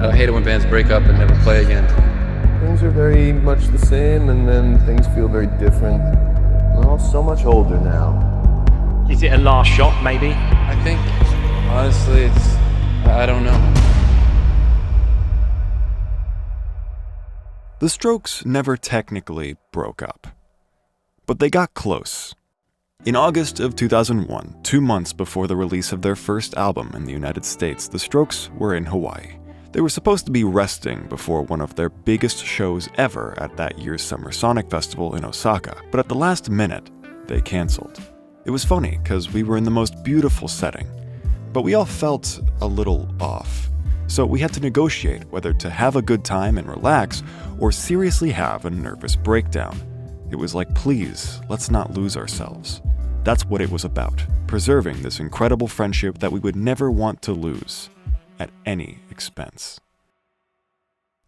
I hate it when bands break up and never play again. Things are very much the same, and then things feel very different. We're all so much older now. Is it a last shot, maybe? I think, honestly, I don't know. The Strokes never technically broke up, but they got close. In August of 2001, 2 months before the release of their first album in the United States, the Strokes were in Hawaii. They were supposed to be resting before one of their biggest shows ever at that year's Summer Sonic Festival in Osaka, but at the last minute, they canceled. It was funny, because we were in the most beautiful setting, but we all felt a little off. So we had to negotiate whether to have a good time and relax, or seriously have a nervous breakdown. It was like, please, let's not lose ourselves. That's what it was about, preserving this incredible friendship that we would never want to lose, at any expense.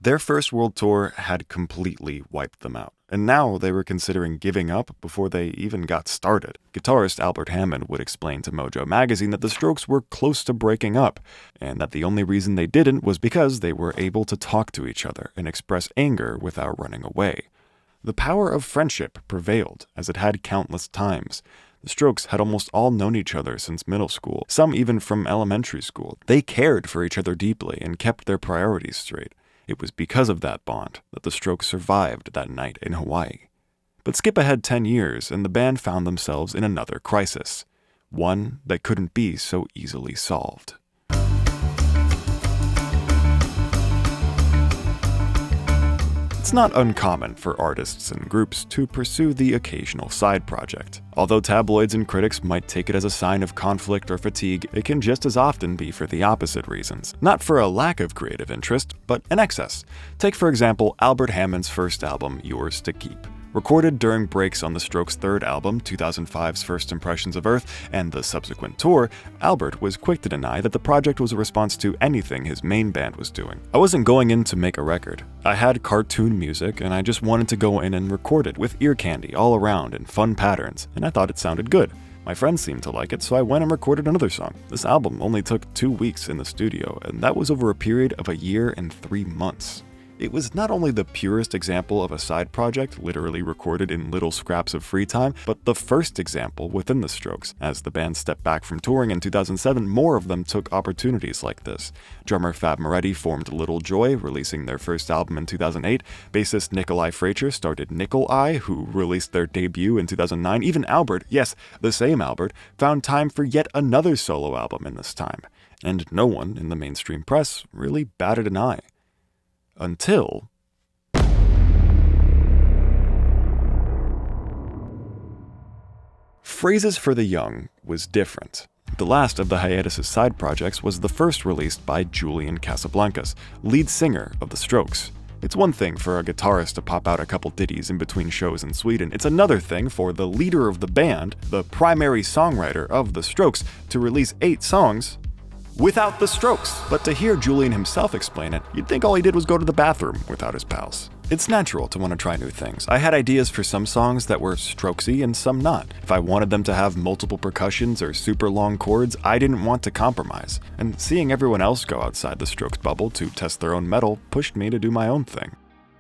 Their first world tour had completely wiped them out, and now they were considering giving up before they even got started. Guitarist Albert Hammond would explain to Mojo magazine that the Strokes were close to breaking up, and that the only reason they didn't was because they were able to talk to each other and express anger without running away. The power of friendship prevailed, as it had countless times. The Strokes had almost all known each other since middle school, some even from elementary school. They cared for each other deeply and kept their priorities straight. It was because of that bond that the Strokes survived that night in Hawaii. But skip ahead 10 years, and the band found themselves in another crisis, one that couldn't be so easily solved. It's not uncommon for artists and groups to pursue the occasional side project. Although tabloids and critics might take it as a sign of conflict or fatigue, it can just as often be for the opposite reasons. Not for a lack of creative interest, but an excess. Take, for example, Albert Hammond's first album, Yours to Keep. Recorded during breaks on the Strokes' third album, 2005's First Impressions of Earth, and the subsequent tour, Albert was quick to deny that the project was a response to anything his main band was doing. I wasn't going in to make a record. I had cartoon music, and I just wanted to go in and record it with ear candy all around and fun patterns, and I thought it sounded good. My friends seemed to like it, so I went and recorded another song. This album only took 2 weeks in the studio, and that was over a period of 1 year and 3 months. It was not only the purest example of a side project literally recorded in little scraps of free time, but the first example within the Strokes. As the band stepped back from touring in 2007, more of them took opportunities like this. Drummer Fab Moretti formed Little Joy, releasing their first album in 2008. Bassist Nikolai Fraiture started Nickel Eye, who released their debut in 2009. Even Albert, yes, the same Albert, found time for yet another solo album in this time. And no one in the mainstream press really batted an eye. Until Phrases for the Young was different. The last of the hiatus' side projects was the first released by Julian Casablancas, lead singer of the Strokes. It's one thing for a guitarist to pop out a couple ditties in between shows in Sweden. It's another thing for the leader of the band, the primary songwriter of the Strokes, to release 8 songs without the Strokes. But to hear Julian himself explain it, you'd think all he did was go to the bathroom without his pals. It's natural to want to try new things. I had ideas for some songs that were Strokesy and some not. If I wanted them to have multiple percussions or super long chords, I didn't want to compromise. And seeing everyone else go outside the Strokes bubble to test their own metal pushed me to do my own thing.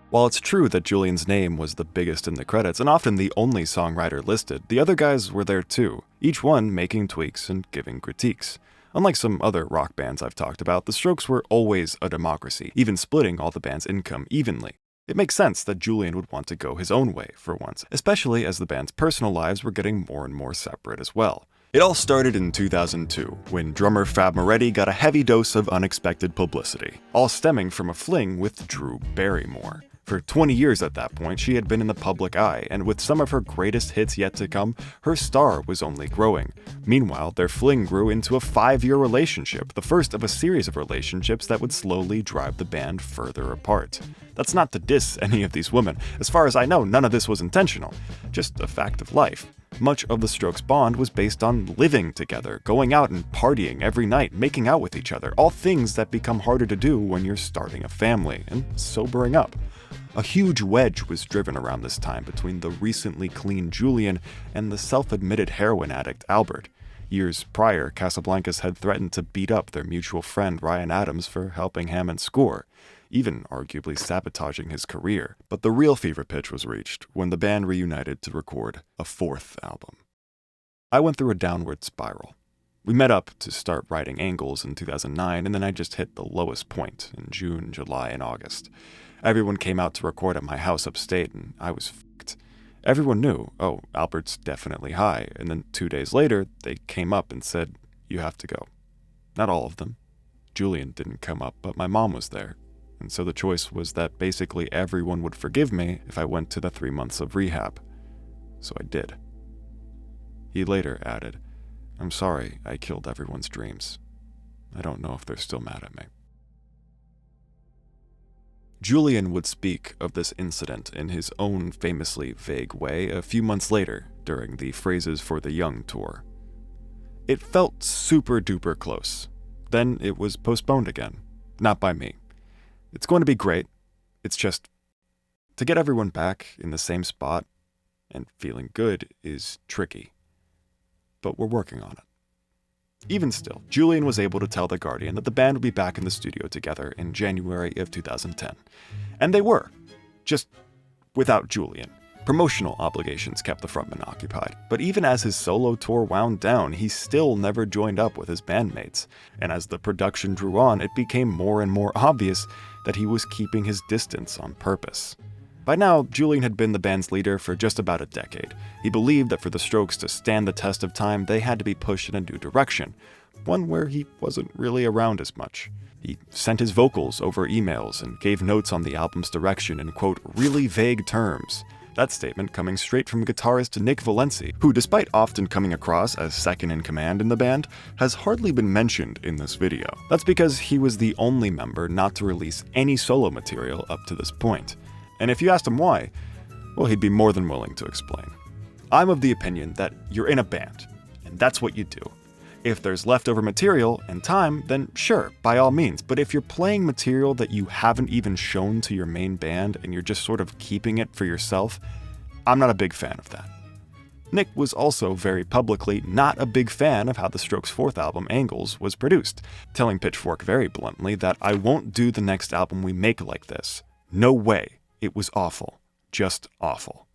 While it's true that Julian's name was the biggest in the credits and often the only songwriter listed, the other guys were there too, each one making tweaks and giving critiques. Unlike some other rock bands I've talked about, the Strokes were always a democracy, even splitting all the band's income evenly. It makes sense that Julian would want to go his own way for once, especially as the band's personal lives were getting more and more separate as well. It all started in 2002, when drummer Fab Moretti got a heavy dose of unexpected publicity, all stemming from a fling with Drew Barrymore. For 20 years at that point, she had been in the public eye, and with some of her greatest hits yet to come, her star was only growing. Meanwhile, their fling grew into a 5-year relationship, the first of a series of relationships that would slowly drive the band further apart. That's not to diss any of these women. As far as I know, none of this was intentional, just a fact of life. Much of the Strokes' bond was based on living together, going out and partying every night, making out with each other, all things that become harder to do when you're starting a family and sobering up. A huge wedge was driven around this time between the recently clean Julian and the self-admitted heroin addict Albert. Years prior, Casablancas had threatened to beat up their mutual friend Ryan Adams for helping Hammond score, even arguably sabotaging his career. But the real fever pitch was reached when the band reunited to record a fourth album. I went through a downward spiral. We met up to start writing Angles in 2009, and then I just hit the lowest point in June, July, and August. Everyone came out to record at my house upstate, and I was f***ed. Everyone knew, oh, Albert's definitely high, and then 2 days later, they came up and said, you have to go. Not all of them. Julian didn't come up, but my mom was there, and so the choice was that basically everyone would forgive me if I went to the 3 months of rehab. So I did. He later added, I'm sorry I killed everyone's dreams. I don't know if they're still mad at me. Julian would speak of this incident in his own famously vague way a few months later during the Phrases for the Young tour. It felt super duper close. Then it was postponed again. Not by me. It's going to be great. It's just, to get everyone back in the same spot and feeling good is tricky. But we're working on it. Even still, Julian was able to tell The Guardian that the band would be back in the studio together in January of 2010. And they were. Just without Julian. Promotional obligations kept the frontman occupied, but even as his solo tour wound down, he still never joined up with his bandmates. And as the production drew on, it became more and more obvious that he was keeping his distance on purpose. By now, Julian had been the band's leader for just about a decade. He believed that for the Strokes to stand the test of time, they had to be pushed in a new direction, one where he wasn't really around as much. He sent his vocals over emails and gave notes on the album's direction in, quote, really vague terms. That statement coming straight from guitarist Nick Valenci, who, despite often coming across as second in command in the band, has hardly been mentioned in this video. That's because he was the only member not to release any solo material up to this point. And if you asked him why, well, he'd be more than willing to explain. I'm of the opinion that you're in a band, and that's what you do. If there's leftover material and time, then sure, by all means. But if you're playing material that you haven't even shown to your main band and you're just sort of keeping it for yourself, I'm not a big fan of that. Nick was also very publicly not a big fan of how the Strokes' fourth album, Angles, was produced, telling Pitchfork very bluntly that I won't do the next album we make like this. No way. It was awful. Just awful.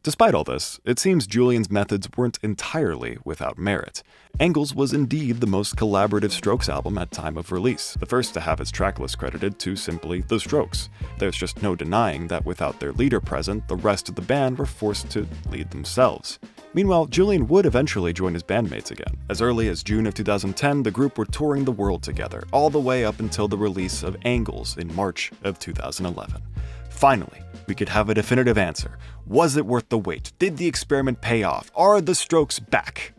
Despite all this, it seems Julian's methods weren't entirely without merit. Angles was indeed the most collaborative Strokes album at time of release, the first to have its tracklist credited to simply The Strokes. There's just no denying that without their leader present, the rest of the band were forced to lead themselves. Meanwhile, Julian would eventually join his bandmates again. As early as June of 2010, the group were touring the world together, all the way up until the release of Angles in March of 2011. Finally, we could have a definitive answer. Was it worth the wait? Did the experiment pay off? Are the Strokes back?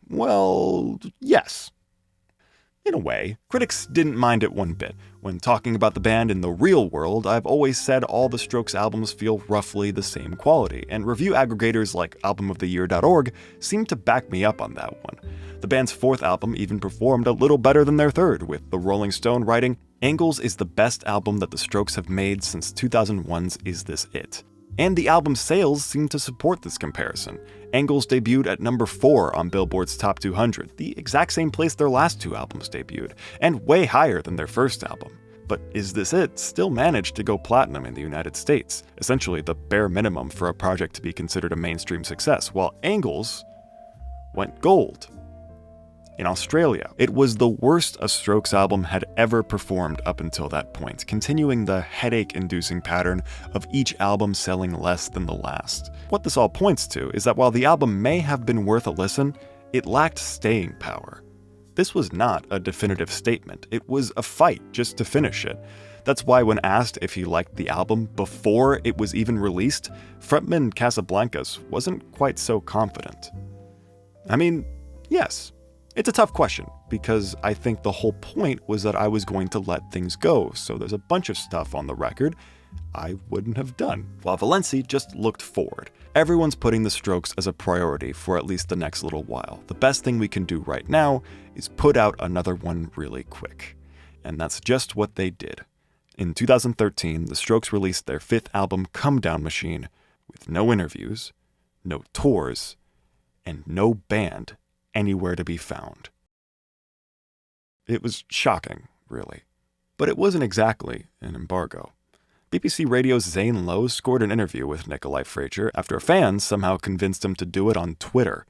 Well, yes. In a way, critics didn't mind it one bit. When talking about the band in the real world, I've always said all the Strokes albums feel roughly the same quality, and review aggregators like albumoftheyear.org seem to back me up on that one. The band's fourth album even performed a little better than their third, with the Rolling Stone writing, Angles is the best album that the Strokes have made since 2001's Is This It? And the album's sales seem to support this comparison. Angles debuted at number 4 on Billboard's Top 200, the exact same place their last two albums debuted, and way higher than their first album. But Is This It still managed to go platinum in the United States, essentially the bare minimum for a project to be considered a mainstream success, while Angles went gold. In Australia, it was the worst a Strokes album had ever performed up until that point, continuing the headache-inducing pattern of each album selling less than the last. What this all points to is that while the album may have been worth a listen, it lacked staying power. This was not a definitive statement, it was a fight just to finish it. That's why when asked if he liked the album before it was even released, frontman Casablancas wasn't quite so confident. I mean, yes. It's a tough question, because I think the whole point was that I was going to let things go, so there's a bunch of stuff on the record I wouldn't have done. While Valenci just looked forward. Everyone's putting the Strokes as a priority for at least the next little while. The best thing we can do right now is put out another one really quick. And that's just what they did. In 2013, the Strokes released their fifth album, Comedown Machine, with no interviews, no tours, and no band anywhere to be found. It was shocking, really. But it wasn't exactly an embargo. BBC Radio's Zane Lowe scored an interview with Nikolai Fraiture after a fan somehow convinced him to do it on Twitter.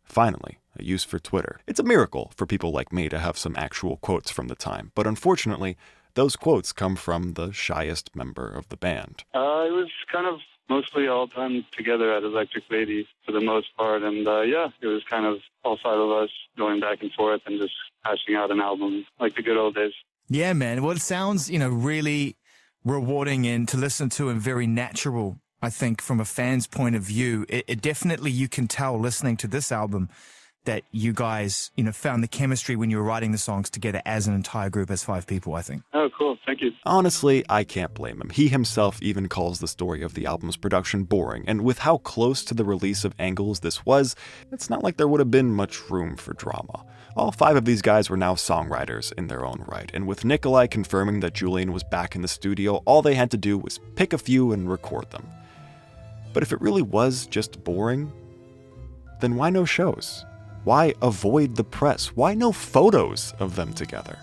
Finally, a use for Twitter. It's a miracle for people like me to have some actual quotes from the time, but unfortunately, those quotes come from the shyest member of the band. It was kind of mostly all done together at Electric Lady for the most part, and it was kind of all five of us going back and forth and just hashing out an album like the good old days. Yeah, man. Well, it sounds, really rewarding and to listen to and very natural, I think, from a fan's point of view. It definitely, you can tell listening to this album that you guys, found the chemistry when you were writing the songs together as an entire group, as five people, I think. Oh, cool. Thank you. Honestly, I can't blame him. He himself even calls the story of the album's production boring, and with how close to the release of Angles this was, it's not like there would have been much room for drama. All five of these guys were now songwriters in their own right, and with Nikolai confirming that Julian was back in the studio, all they had to do was pick a few and record them. But if it really was just boring, then why no shows? Why avoid the press? Why no photos of them together?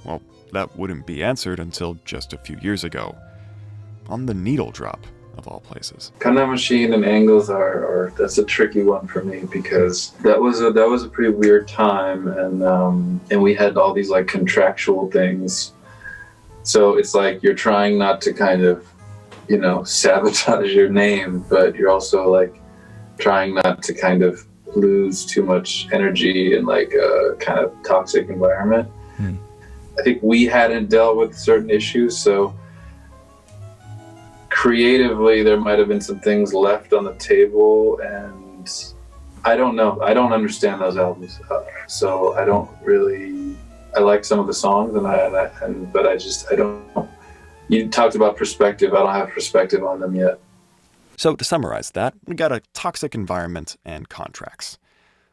Well, that wouldn't be answered until just a few years ago, on the Needle Drop, of all places. Comedown Machine and Angles that's a tricky one for me, because that was a pretty weird time, and we had all these like contractual things. So it's like you're trying not to kind of, sabotage your name, but you're also like trying not to kind of lose too much energy in like a kind of toxic environment. I think we hadn't dealt with certain issues, so creatively there might have been some things left on the table, and I don't know. I don't understand those albums, so I don't really. I like some of the songs, but I don't. You talked about perspective. I don't have perspective on them yet. So to summarize that, we got a toxic environment and contracts.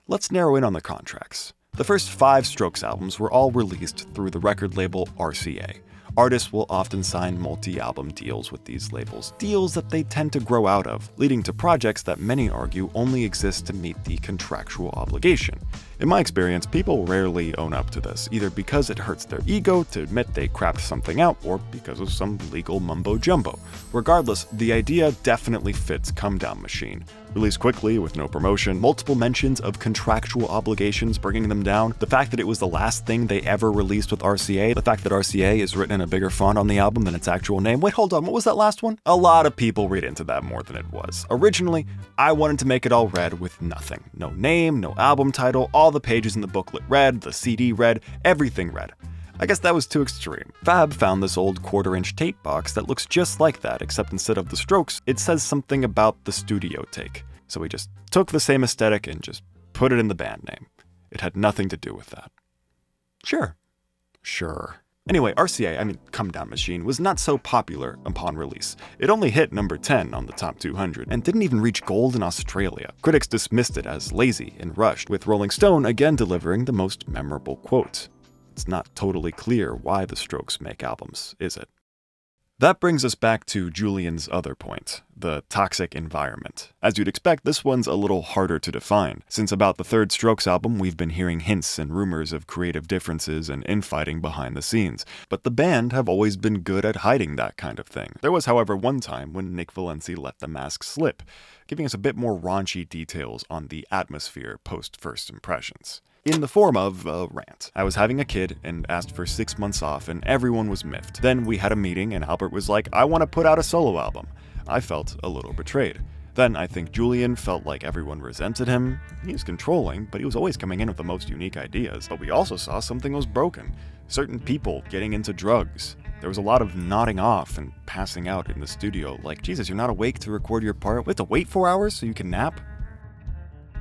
Let's narrow in on the contracts. The first 5 Strokes albums were all released through the record label RCA. Artists will often sign multi-album deals with these labels, deals that they tend to grow out of, leading to projects that many argue only exist to meet the contractual obligation. In my experience, people rarely own up to this, either because it hurts their ego to admit they crapped something out, or because of some legal mumbo-jumbo. Regardless, the idea definitely fits Comedown Machine. Released quickly with no promotion, multiple mentions of contractual obligations bringing them down, the fact that it was the last thing they ever released with RCA, the fact that RCA is written in a bigger font on the album than its actual name. Wait, hold on, what was that last one? A lot of people read into that more than it was. Originally, I wanted to make it all red with nothing. No name, no album title, all the pages in the booklet red, the CD red, everything red. I guess that was too extreme. Fab found this old 1/4-inch tape box that looks just like that, except instead of the Strokes, it says something about the studio take. So we just took the same aesthetic and just put it in the band name. It had nothing to do with that. Sure. Anyway, RCA, Comedown Machine, was not so popular upon release. It only hit number 10 on the top 200, and didn't even reach gold in Australia. Critics dismissed it as lazy and rushed, with Rolling Stone again delivering the most memorable quote. It's not totally clear why the Strokes make albums, is it? That brings us back to Julian's other point, the toxic environment. As you'd expect, this one's a little harder to define. Since about the third Strokes album, we've been hearing hints and rumors of creative differences and infighting behind the scenes. But the band have always been good at hiding that kind of thing. There was, however, one time when Nick Valenci let the mask slip, giving us a bit more raunchy details on the atmosphere post-First Impressions. In the form of a rant. I was having a kid and asked for 6 months off, and everyone was miffed. Then we had a meeting and Albert was like, I want to put out a solo album. I felt a little betrayed. Then I think Julian felt like everyone resented him. He was controlling, but he was always coming in with the most unique ideas. But we also saw something was broken. Certain people getting into drugs. There was a lot of nodding off and passing out in the studio, like, Jesus, you're not awake to record your part? We have to wait 4 hours so you can nap?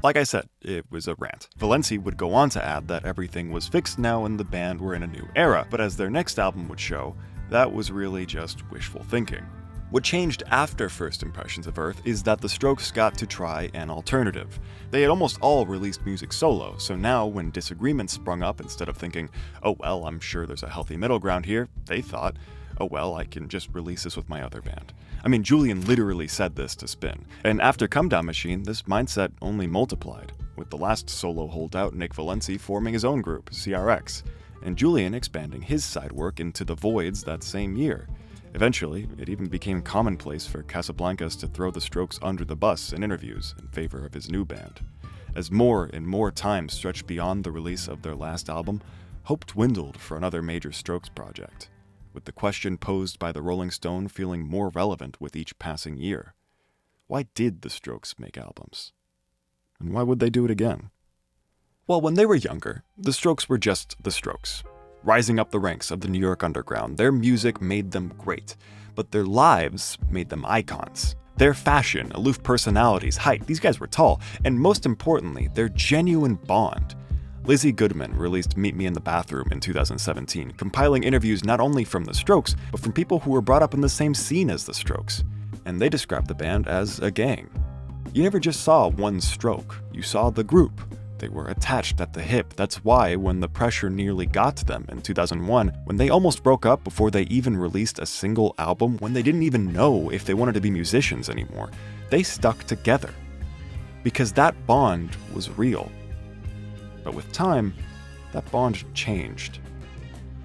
Like I said, it was a rant. Valenci would go on to add that everything was fixed now and the band were in a new era, but as their next album would show, that was really just wishful thinking. What changed after First Impressions of Earth is that the Strokes got to try an alternative. They had almost all released music solo, so now when disagreements sprung up, instead of thinking, oh well, I'm sure there's a healthy middle ground here, they thought, oh well, I can just release this with my other band. Julian literally said this to Spin, and after Comedown Machine, this mindset only multiplied. with the last solo holdout Nick Valenci forming his own group, CRX, and Julian expanding his side work into the Voidz that same year. Eventually, it even became commonplace for Casablancas to throw the Strokes under the bus in interviews in favor of his new band. As more and more time stretched beyond the release of their last album, hope dwindled for another major Strokes project, with the question posed by the Rolling Stone feeling more relevant with each passing year. Why did the Strokes make albums? And why would they do it again? Well, when they were younger, the Strokes were just the Strokes. Rising up the ranks of the New York underground, their music made them great, but their lives made them icons. Their fashion, aloof personalities, height, these guys were tall, and most importantly, their genuine bond. Lizzie Goodman released Meet Me in the Bathroom in 2017, compiling interviews not only from the Strokes, but from people who were brought up in the same scene as the Strokes. And they described the band as a gang. You never just saw one Stroke, you saw the group. They were attached at the hip. That's why when the pressure nearly got to them in 2001, when they almost broke up before they even released a single album, when they didn't even know if they wanted to be musicians anymore, they stuck together. Because that bond was real. But with time, that bond changed.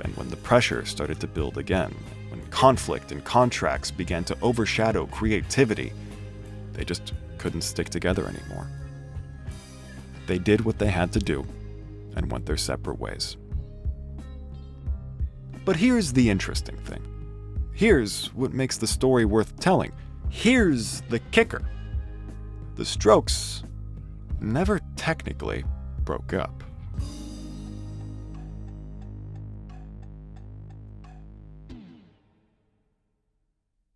And when the pressure started to build again, when conflict and contracts began to overshadow creativity, they just couldn't stick together anymore. They did what they had to do and went their separate ways. But here's the interesting thing. Here's what makes the story worth telling. Here's the kicker. The Strokes never technically broke up.